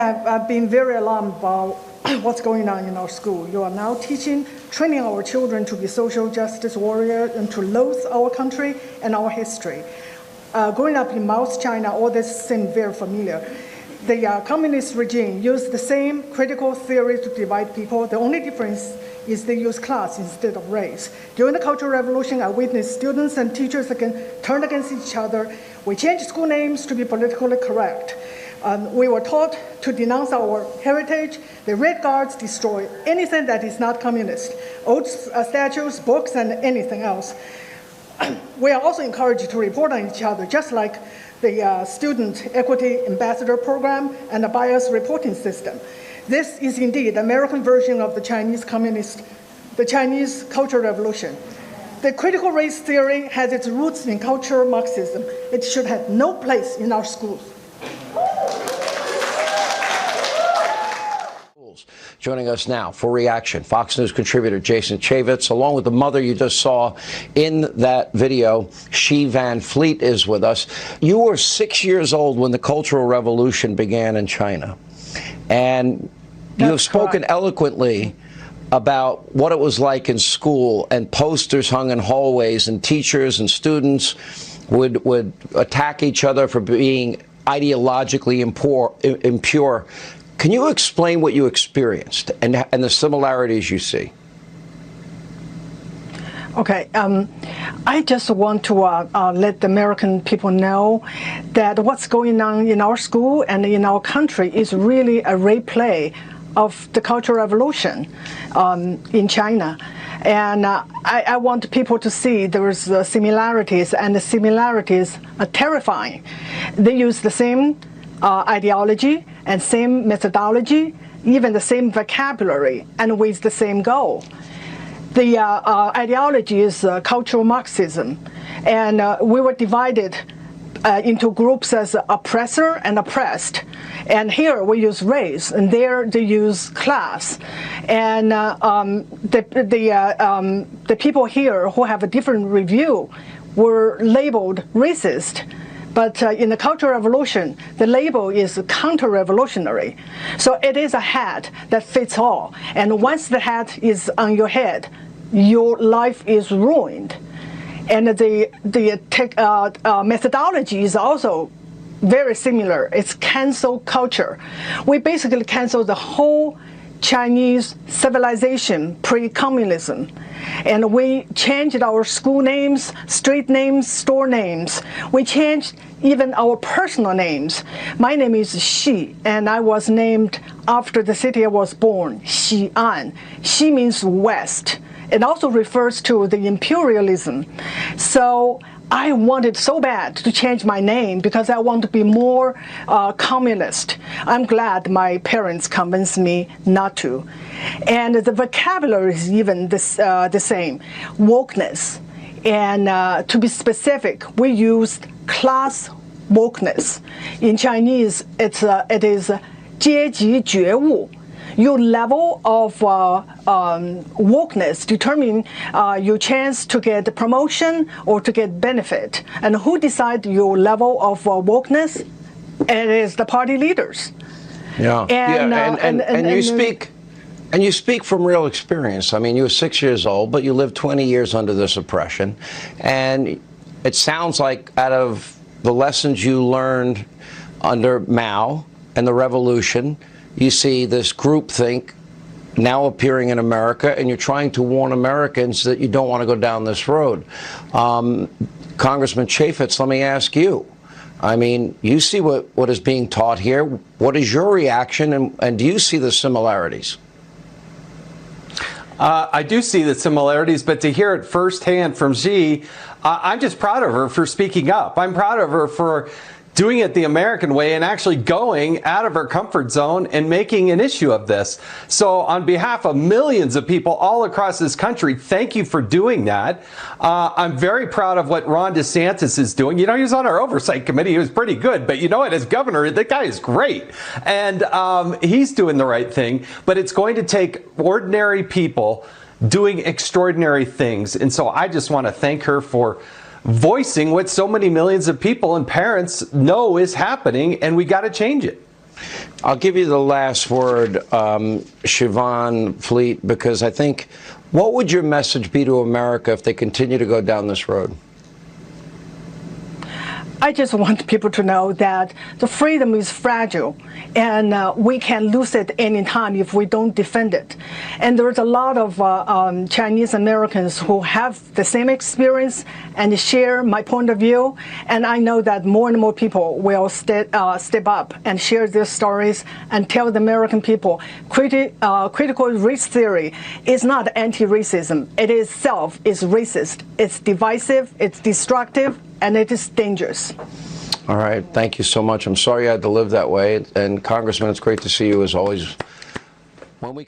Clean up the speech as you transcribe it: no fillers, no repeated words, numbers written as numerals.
I've been very alarmed about what's going on in our school. You are now training our children to be social justice warriors and to loathe our country and our history. Growing up in Mao's China, all this seemed very familiar. The communist regime used the same critical theory to divide people. The only difference is they use class instead of race. During the Cultural Revolution, I witnessed students and teachers turn against each other. We changed school names to be politically correct. We were taught to denounce our heritage. The Red Guards destroy anything that is not communist, old statues, books, and anything else. We are also encouraged to report on each other, just like the Student Equity Ambassador Program and the bias reporting system. This is indeed the American version of the Chinese Cultural Revolution. The critical race theory has its roots in cultural Marxism. It should have no place in our schools. Joining us now for reaction, Fox News contributor Jason Chaffetz, along with the mother you just saw in that video, Shi Van Fleet, is with us. You were 6 years old when the Cultural Revolution began in China, and you have spoken eloquently about what it was like in school, and posters hung in hallways, and teachers and students would attack each other for being ideologically impure. Can you explain what you experienced and the similarities you see? Okay, I just want to let the American people know that what's going on in our school and in our country is really a replay of the Cultural Revolution in China. And I want people to see there's similarities, and the similarities are terrifying. They use the same ideology and same methodology, even the same vocabulary, and with the same goal. The ideology is cultural Marxism, and we were divided into groups as oppressor and oppressed. And here we use race, and there they use class. And the people here who have a different review were labeled racist. But in the Cultural Revolution, the label is counter-revolutionary. So it is a hat that fits all. And once the hat is on your head, your life is ruined. And the methodology is also very similar. It's cancel culture. We basically cancel the whole Chinese civilization pre-communism. And we changed our school names, street names, store names. We changed even our personal names. My name is Xi, and I was named after the city I was born, Xi'an. Xi means west. It also refers to the imperialism. So I wanted so bad to change my name because I want to be more communist. I'm glad my parents convinced me not to. And the vocabulary is even the same, wokeness. And to be specific, we used class wokeness. In Chinese, it is 阶级觉悟. Your level of wokeness determine your chance to get promotion or to get benefit. And who decides your level of wokeness? It is the party leaders. Yeah, and you speak from real experience. I mean, you were 6 years old, but you lived 20 years under this oppression, and it sounds like out of the lessons you learned under Mao and the revolution, you see this groupthink now appearing in America, and you're trying to warn Americans that you don't want to go down this road. Congressman Chaffetz, let me ask you. I mean, you see what is being taught here. What is your reaction, and do you see the similarities? I do see the similarities, but to hear it firsthand from Xi, I'm just proud of her for speaking up. I'm proud of her for doing it the American way and actually going out of her comfort zone and making an issue of this. So on behalf of millions of people all across this country, thank you for doing that. I'm very proud of what Ron DeSantis is doing. You know, he was on our oversight committee. He was pretty good. But you know what? As governor, the guy is great. And he's doing the right thing. But it's going to take ordinary people doing extraordinary things. And so I just want to thank her for voicing what so many millions of people and parents know is happening, and we got to change it. I'll give you the last word, Sichuan Fleet, because I think, what would your message be to America if they continue to go down this road? I just want people to know that the freedom is fragile, and we can lose it any time if we don't defend it. And there's a lot of Chinese Americans who have the same experience and share my point of view. And I know that more and more people will step up and share their stories and tell the American people critical race theory is not anti-racism. It itself is racist. It's divisive, it's destructive, and it is dangerous. All right. Thank you so much. I'm sorry you had to live that way. And Congressman, it's great to see you as always. When we